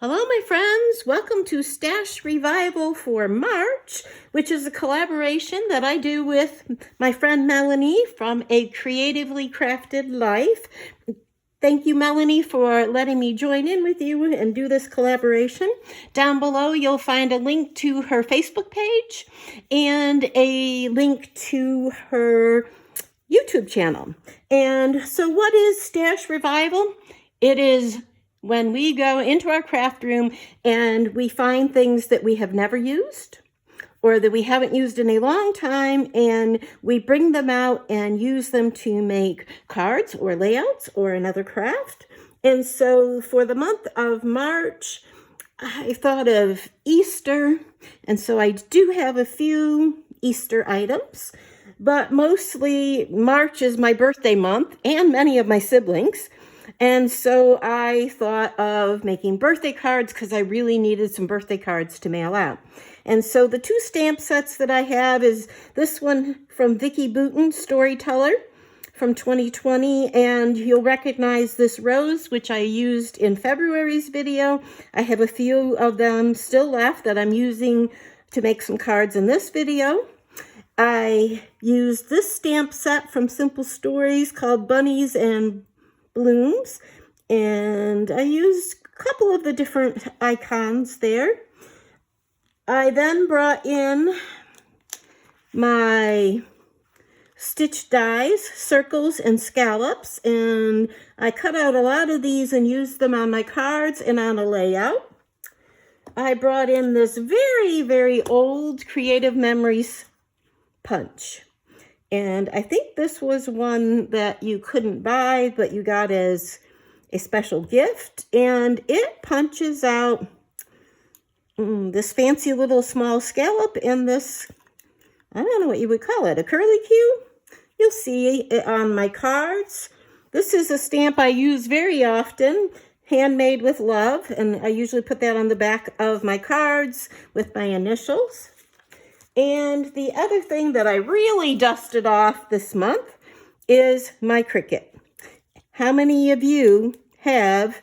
Hello, my friends. Welcome to Stash Revival for March, which is a collaboration that I do with my friend Melanie from A Creatively Crafted Life. Thank you, Melanie, for letting me join in with you and do this collaboration. Down below, you'll find a link to her Facebook page and a link to her YouTube channel. And so what is Stash Revival? It is when we go into our craft room and we find things that we have never used or that we haven't used in a long time, and we bring them out and use them to make cards or layouts or another craft. And so for the month of March, I thought of Easter, and so I do have a few Easter items, but mostly March is my birthday month and many of my siblings. And so I thought of making birthday cards because I really needed some birthday cards to mail out. And so the two stamp sets that I have is this one from Vicki Booten, Storyteller, from 2020. And you'll recognize this rose, which I used in February's video. I have a few of them still left that I'm using to make some cards in this video. I used this stamp set from Simple Stories called Bunnies and Blooms, and I used a couple of the different icons there. I then brought in my stitch dies, circles and scallops, and I cut out a lot of these and used them on my cards and on a layout. I brought in this very, very old Creative Memories punch. And I think this was one that you couldn't buy, but you got as a special gift. And it punches out this fancy little small scallop and this, I don't know what you would call it, a curlicue. You'll see it on my cards. This is a stamp I use very often, handmade with love. And I usually put that on the back of my cards with my initials. And the other thing that I really dusted off this month is my Cricut. How many of you have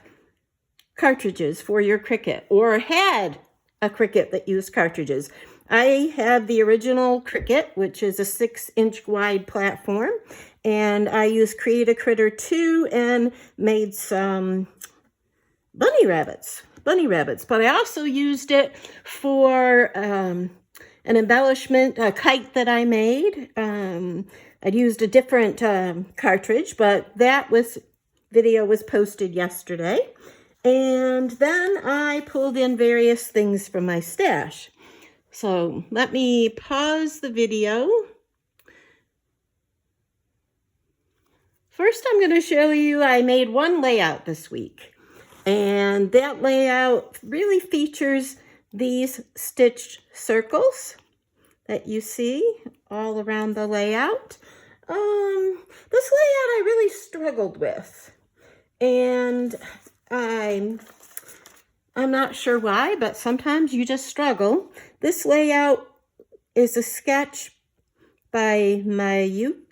cartridges for your Cricut or had a Cricut that used cartridges? I had the original Cricut, which is a 6-inch wide platform, and I used Create a Critter 2 and made some bunny rabbits. But I also used it for an embellishment, a kite that I made. I'd used a different cartridge, but that video was posted yesterday. And then I pulled in various things from my stash. So let me pause the video. First, I'm going to show you I made one layout this week. And that layout really features these stitched circles that you see all around the layout. This layout I really struggled with, and I'm not sure why, but sometimes you just struggle. This layout is a sketch by Mayuki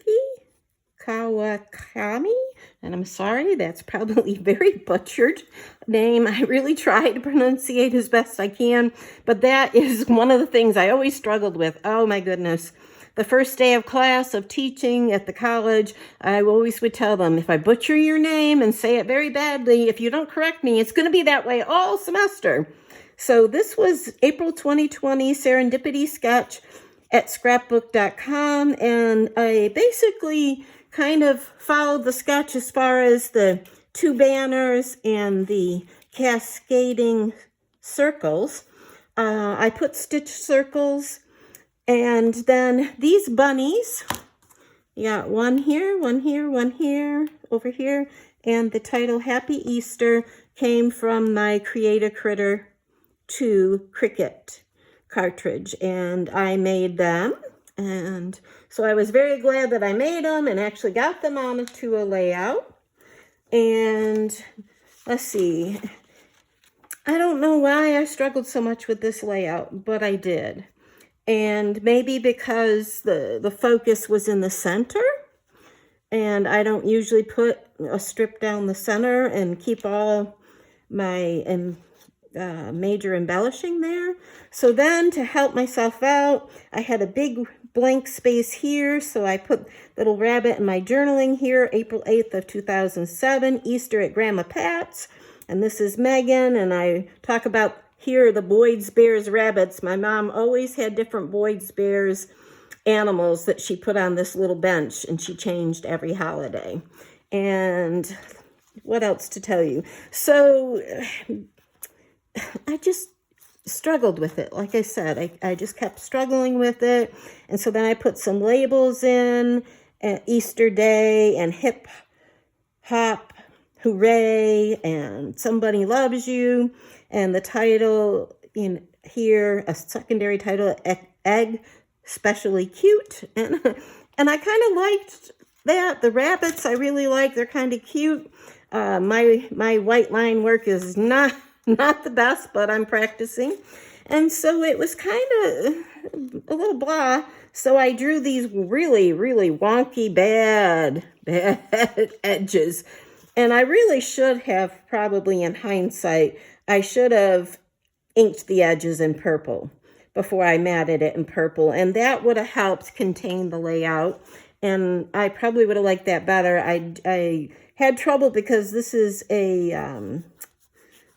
Kawakami, and I'm sorry, that's probably a very butchered name. I really try to pronunciate as best I can, but that is one of the things I always struggled with. Oh my goodness. The first day of class of teaching at the college, I always would tell them, if I butcher your name and say it very badly, if you don't correct me, it's going to be that way all semester. So this was April 2020 serendipity sketch at scrapbook.com, and I basically kind of followed the sketch as far as the two banners and the cascading circles. I put stitch circles, and then these bunnies, you got one here, one here, one here, over here, and the title Happy Easter came from my Create a Critter 2 Cricut cartridge, and I made them. And so I was very glad that I made them and actually got them onto a layout. And let's see, I don't know why I struggled so much with this layout, but I did. And maybe because the focus was in the center, and I don't usually put a strip down the center and keep all my major embellishing there. So then to help myself out, I had a big blank space here. So I put little rabbit in my journaling here, April 8th of 2007, Easter at Grandma Pat's. And this is Megan, and I talk about here the Boyd's Bears rabbits. My mom always had different Boyd's Bears animals that she put on this little bench, and she changed every holiday. And what else to tell you? So I just struggled with it. Like I said, I just kept struggling with it. And so then I put some labels in, Easter Day and Hip Hop Hooray and Somebody Loves You. And the title in here, a secondary title, Egg Especially Cute. And I kind of liked that. The rabbits I really like. They're kind of cute. My white line work is not the best, but I'm practicing. And so it was kind of a little blah. So I drew these really, really wonky, bad edges. And I really should have, probably in hindsight, I should have inked the edges in purple before I matted it in purple. And that would have helped contain the layout. And I probably would have liked that better. I had trouble because this is a,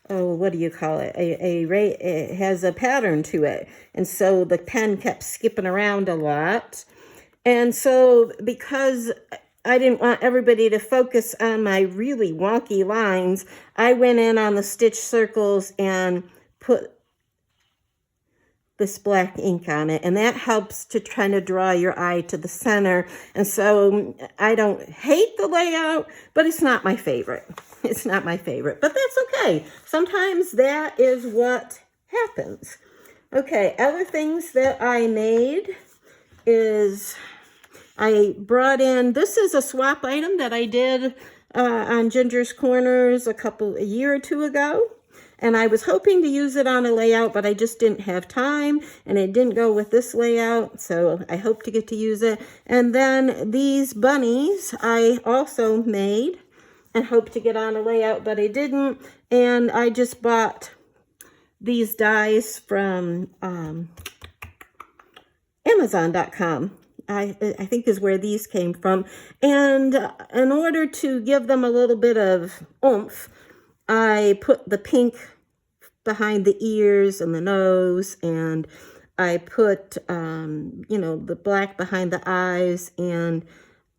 what do you call it? It has a pattern to it. And so the pen kept skipping around a lot. And so because I didn't want everybody to focus on my really wonky lines, I went in on the stitch circles and put this black ink on it, and that helps to kind of draw your eye to the center. And so I don't hate the layout, but it's not my favorite. It's not my favorite, but that's okay. Sometimes that is what happens. Okay, other things that I made is I brought in, this is a swap item that I did on Ginger's Corners a year or two ago. And I was hoping to use it on a layout, but I just didn't have time, and it didn't go with this layout, so I hope to get to use it. And then these bunnies I also made and hoped to get on a layout, but I didn't. And I just bought these dies from Amazon.com. I think is where these came from. And in order to give them a little bit of oomph, I put the pink behind the ears and the nose, and I put, the black behind the eyes, and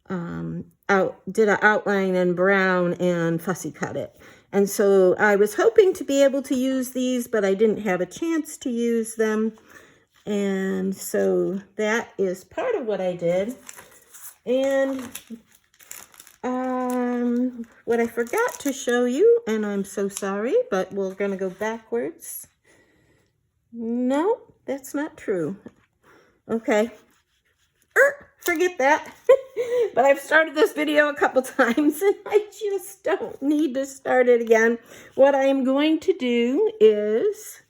did an outline in brown and fussy cut it. And so I was hoping to be able to use these, but I didn't have a chance to use them. And so that is part of what I did. And what I forgot to show you, and I'm so sorry, but we're going to go backwards. No, that's not true. Okay. Forget that. But I've started this video a couple times, and I just don't need to start it again. What I am going to do is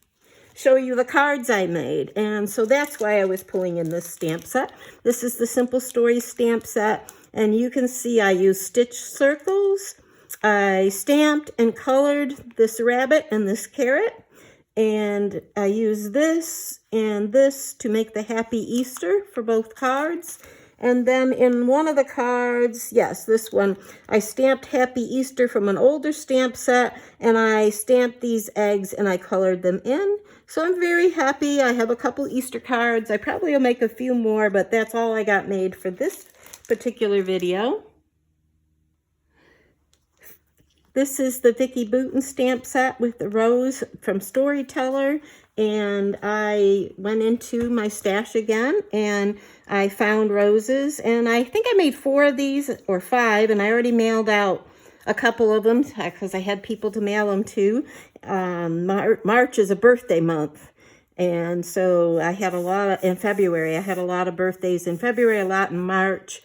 show you the cards I made. And so that's why I was pulling in this stamp set. This is the Simple Stories stamp set. And you can see I used stitch circles. I stamped and colored this rabbit and this carrot. And I used this and this to make the Happy Easter for both cards. And then in one of the cards, yes, this one, I stamped Happy Easter from an older stamp set. And I stamped these eggs and I colored them in. So I'm very happy. I have a couple Easter cards. I probably will make a few more, but that's all I got made for this particular video. This is the Vicki Boutin stamp set with the rose from Storyteller, and I went into my stash again and I found roses, and I think I made 4 of these or 5, and I already mailed out a couple of them because I had people to mail them to. March is a birthday month. And so I had in February, I had a lot of birthdays in February, a lot in March.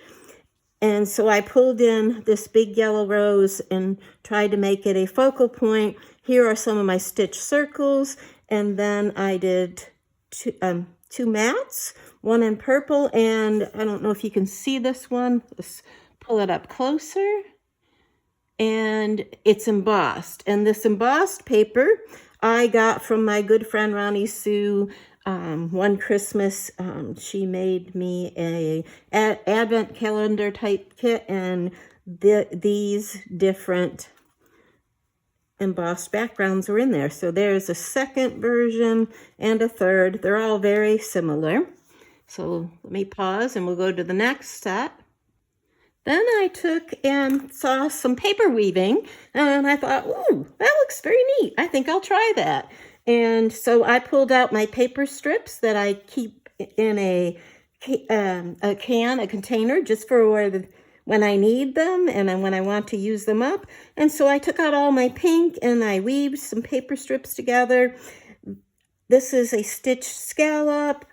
And so I pulled in this big yellow rose and tried to make it a focal point. Here are some of my stitch circles. And then I did two mats, one in purple. And I don't know if you can see this one. Let's pull it up closer. And it's embossed. And this embossed paper, I got from my good friend Ronnie Sue. One Christmas, she made me a advent calendar type kit, and these different embossed backgrounds were in there. So there's a second version and a third. They're all very similar. So let me pause and we'll go to the next step. Then I took and saw some paper weaving, and I thought, ooh, that looks very neat. I think I'll try that. And so I pulled out my paper strips that I keep in a container, just for when I need them and then when I want to use them up. And so I took out all my pink and I weaved some paper strips together. This is a stitched scallop.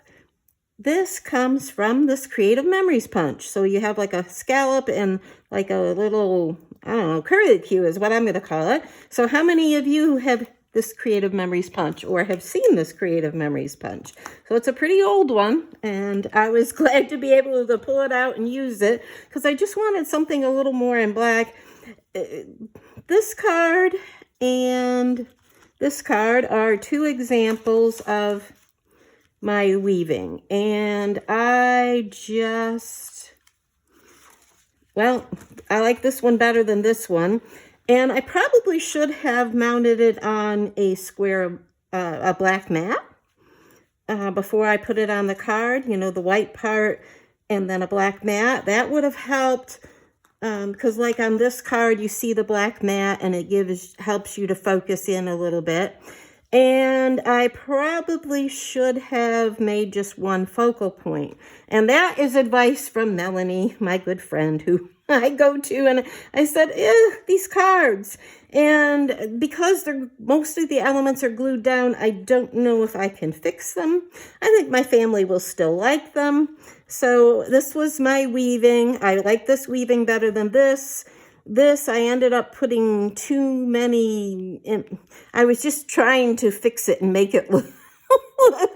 This comes from this Creative Memories punch. So you have like a scallop and like a little, I don't know, curlicue is what I'm going to call it. So how many of you have this Creative Memories punch or have seen this Creative Memories punch? So it's a pretty old one, and I was glad to be able to pull it out and use it because I just wanted something a little more in black. This card and this card are two examples of my weaving, and I like this one better than this one, and I probably should have mounted it on a square, a black mat before I put it on the card, you know, the white part and then a black mat. That would have helped, because like on this card you see the black mat and it helps you to focus in a little bit. And I probably should have made just one focal point. And that is advice from Melanie, my good friend, who I go to. And I said, these cards. And because most of the elements are glued down, I don't know if I can fix them. I think my family will still like them. So this was my weaving. I like this weaving better than this. This, I ended up putting too many in. I was just trying to fix it and make it look, I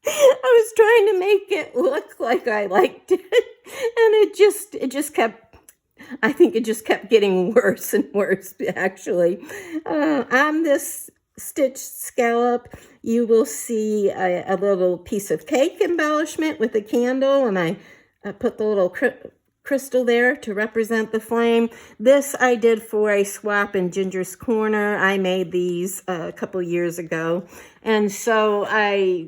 was trying to make it look like I liked it. And it just kept, I think it just kept getting worse and worse, actually. On this stitched scallop, you will see a little piece of cake embellishment with a candle, and I put the little crystal there to represent the flame. This I did for a swap in Ginger's Corner. I made these a couple years ago, and so I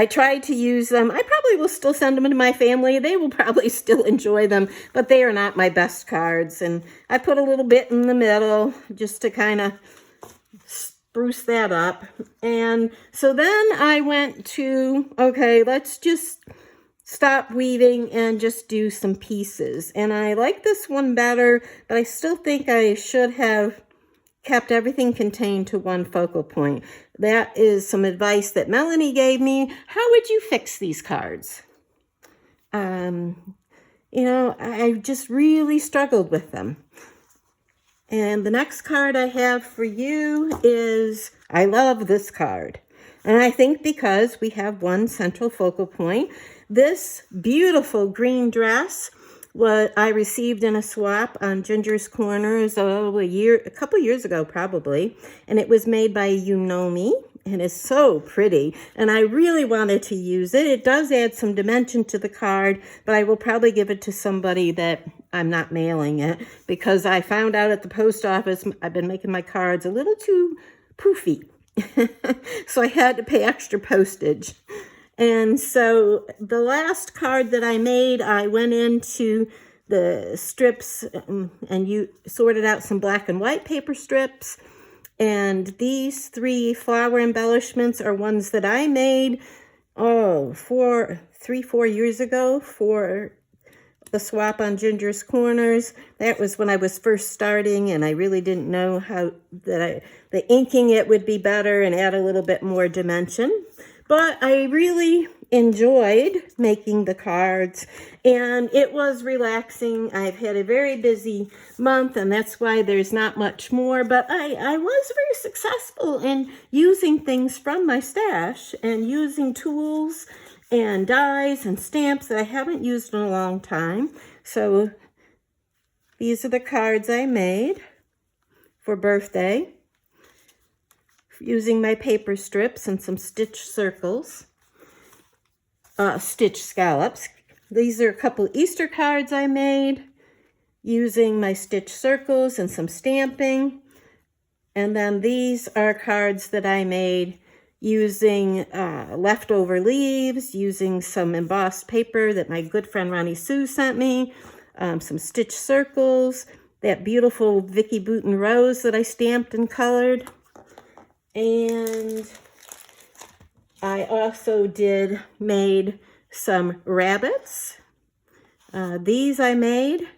tried to use them. I probably will still send them to my family. They will probably still enjoy them, but they are not my best cards. And I put a little bit in the middle just to kind of spruce that up. And so then I went to, okay, let's just stop weaving and just do some pieces. And I like this one better, but I still think I should have kept everything contained to one focal point. That is some advice that Melanie gave me. How would you fix these cards? You know, I just really struggled with them. And the next card I have for you is, I love this card. And I think because we have one central focal point, this beautiful green dress, what I received in a swap on Ginger's Corners a couple years ago probably, and it was made by You Know Me, and it's so pretty, and I really wanted to use it. It does add some dimension to the card, but I will probably give it to somebody that I'm not mailing it, because I found out at the post office I've been making my cards a little too poofy, so I had to pay extra postage. And so the last card that I made, I went into the strips and you sorted out some black and white paper strips. And these 3 flower embellishments are ones that I made, 4 years ago for the swap on Ginger's Corners. That was when I was first starting, and I really didn't know how the inking it would be better and add a little bit more dimension. But I really enjoyed making the cards, and it was relaxing. I've had a very busy month, and that's why there's not much more. But I was very successful in using things from my stash and using tools and dies and stamps that I haven't used in a long time. So these are the cards I made for birthday. using my paper strips and some stitch circles, stitch scallops. These are a couple Easter cards I made using my stitch circles and some stamping. And then these are cards that I made using leftover leaves, using some embossed paper that my good friend Ronnie Sue sent me, some stitch circles, that beautiful Vicky Bouton rose that I stamped and colored. And I also made some rabbits. These I made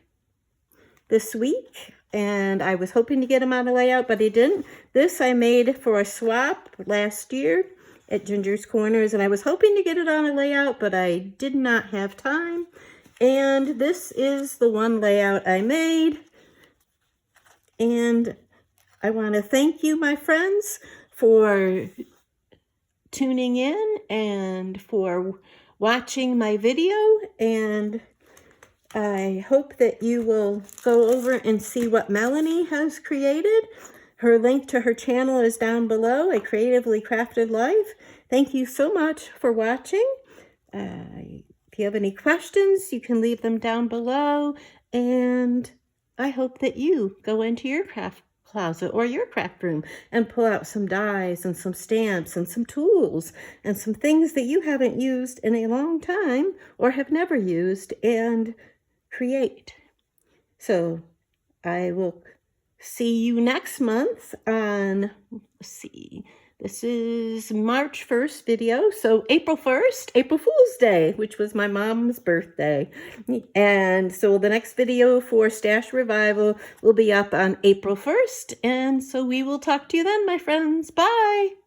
this week, and I was hoping to get them on a layout, but I didn't. This I made for a swap last year at Ginger's Corners, and I was hoping to get it on a layout, but I did not have time. And this is the one layout I made. And I want to thank you, my friends, for tuning in and for watching my video, and I hope that you will go over and see what Melanie has created. Her link to her channel is down below, A Creatively Crafted Life. Thank you so much for watching. If you have any questions, you can leave them down below, and I hope that you go into your craft closet or your craft room and pull out some dies and some stamps and some tools and some things that you haven't used in a long time or have never used, and create. So I will see you next month on, let's see, this is March 1st video, so April 1st, April Fool's Day, which was my mom's birthday. And so the next video for Stash Revival will be up on April 1st, and so we will talk to you then, my friends. Bye!